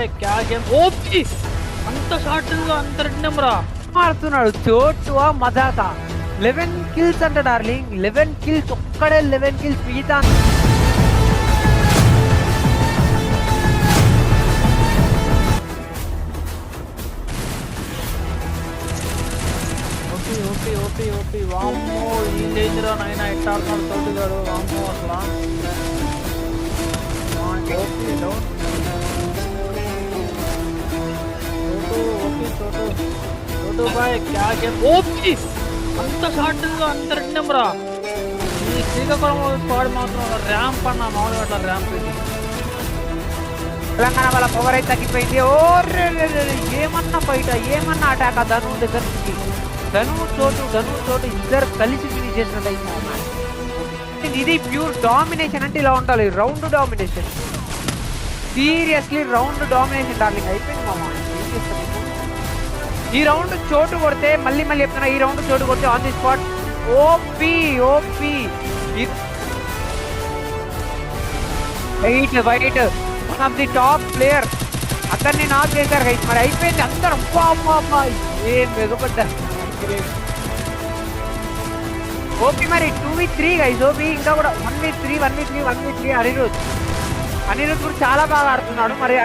bye క్యా game OP అంత short అంత రెడ్ నెంబరా ఆడుతున్నాడు చోటువా మజాకా 11 కిల్స్ అంట డార్లింగ్ 11 కిల్స్ ఒక్కడే 11 కిల్స్ మిగతా ఓపి ఓపి ఓపి ఓపి వామ్మో ఈ రేంజ్లో నైనా ఎట్ట ఆడుతున్నాడు తోటిగాడు వామ్మో అసలు ఓపి డౌన్ చోటు బాయ్ క్యా గేమ్ ఓపి అంత షార్ట్ అంత రెడ్ నెంబరా ఈ శ్రీకాకుళం స్క్వాడ్ మాత్రం ర్యాంప్ అన్న మామూలుగా అట్లా ర్యాంప్ ఇది తెలంగాణ వాళ్ళ పవర్ అయితే తగ్గిపోయింది ఓ ఏమన్నా బయట ఏమన్నా అటాక్ ధను దగ్గర నుంచి ధను చోటు ఇద్దరు కలిసి ఫినిష్ చేసినట్టు అయింది ఇది ప్యూర్ డామినేషన్ అంటే ఇలా ఉండాలి round domination seriously round domination darling అయిపోయింది మామ ఈ రౌండ్ చోటు కొడితే మళ్ళీ చెప్తున్నా ఈ రౌండ్ చోటు కొడితే on the spot OP white one of the top player అతన్ని నాక్ చేశారు గైస్ మరి అయిపోయింది అందరం ఏం మెగపడ్డారు ఓపి మరి 2v3 గైస్ ఓపి ఇంకా కూడా 1v3 అనిరుద్ కూడా చాలా బాగా ఆడుతున్నాడు మరి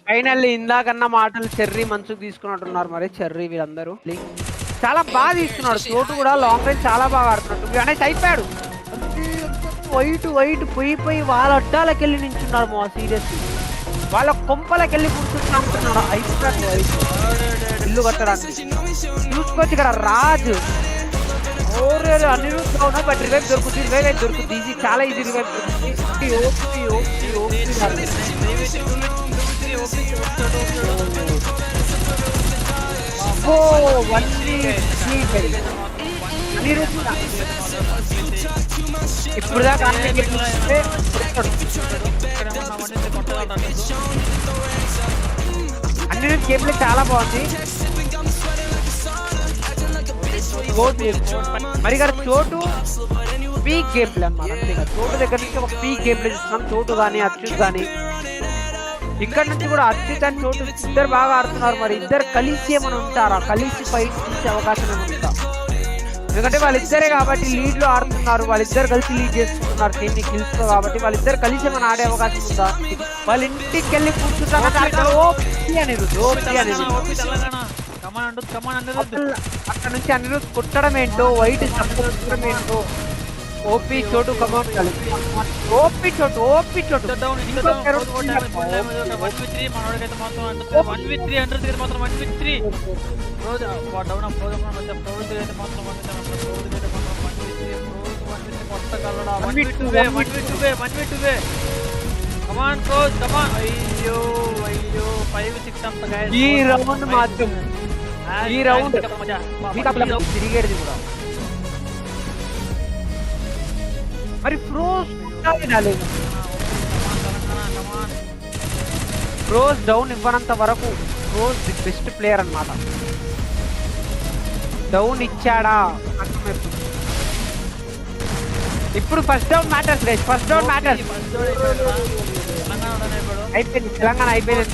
ఫైనల్లీ ఇందాకన్నా మాటలు చెర్రీ మంచుకు తీసుకున్నట్టున్నారు మరి చెర్రీ వీళ్ళందరూ చాలా బాగా తీసుకున్నాడు చోటు కూడా లాంగ్ రేంజ్ చాలా బాగా ఆడుతున్నాడు అనేసి అయిపోయాడు వైట్ పోయి వాళ్ళ అడ్డాలకు వెళ్ళి నించున్నాడు మా సీరియస్లీ వాళ్ళ కొంపలకి వెళ్ళి కూర్చుంటున్నాడు అయిపోయాడు ఇల్లు కట్టడానికి చూసుకోవచ్చు ఇక్కడ రాజు అనిరుద్ధ్ ఉన్నా బట్ రివైవ్ దొరుకుతుంది ఈజీ చాలా ఈజీ రివైవ్ ఇప్పుడు దాకా అనిరుద్ధ్ గేమ్ ప్లే చాలా బాగుంది మరి గారు చోటు పీక్ గేమ్ ప్లే అన్నమాట అంతేగా చోటు దగ్గర నుంచి ఒక పీక్ గేమ్ ప్లే చూస్తున్నాం చోటు కానీ అచ్యుత్ కానీ ఇక్కడ నుంచి కూడా అచ్యుత్ అని చోటు ఇద్దరు బాగా ఆడుతున్నారు మరి ఇద్దరు కలిసి ఏమైనా ఉంటారా కలిసి ఫైట్ చేసే అవకాశం ఏమైనా ఉందా ఎందుకంటే వాళ్ళిద్దరే కాబట్టి లీడ్ లో ఆడుతున్నారు వాళ్ళిద్దరు కలిసి లీడ్ చేసుకుంటున్నారు టీమ్ ని కిల్స్ లో కాబట్టి వాళ్ళిద్దరు కలిసి ఏమైనా ఆడే అవకాశం ఉందా వాళ్ళ ఇంటికి వెళ్ళి కూర్చుంటారు అక్కడ నుంచి అనిరుద్ కుట్టడం ఏంటో వైట్ చెప్పడం ఏంటో ఓపీ చోటు కమౌంట్ ఓపీ చోటు ఈ రౌండ్ మాత్రం ఈ రౌండ్ తిరిగేది కూడా మరి ఫ్రోజ్ డౌన్ ఇవ్వనంత వరకు ఫ్రోజ్ ది బెస్ట్ ప్లేయర్ అన్నమాట డౌన్ ఇచ్చాడా ఇప్పుడు ఫస్ట్ డౌన్ మ్యాటర్స్ అయిపోయింది తెలంగాణ అయిపోయింది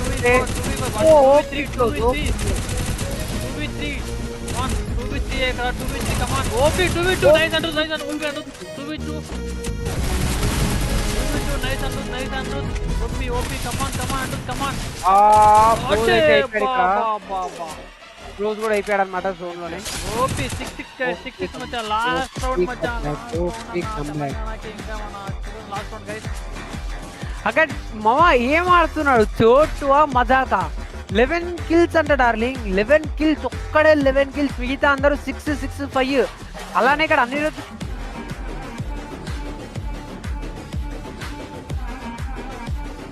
రోజు కూడా అయిపోయాడు అనమాట జోన్ లోనే అక్కడ మామ ఏం ఆడుతున్నాడు చోటువా మజాకా 11 కిల్స్ అంట డార్లింగ్ 11 కిల్స్ ఒక్కడే 11 కిల్స్ మిగతా అందరూ 6-5 అలానే ఇక్కడ అనిరుద్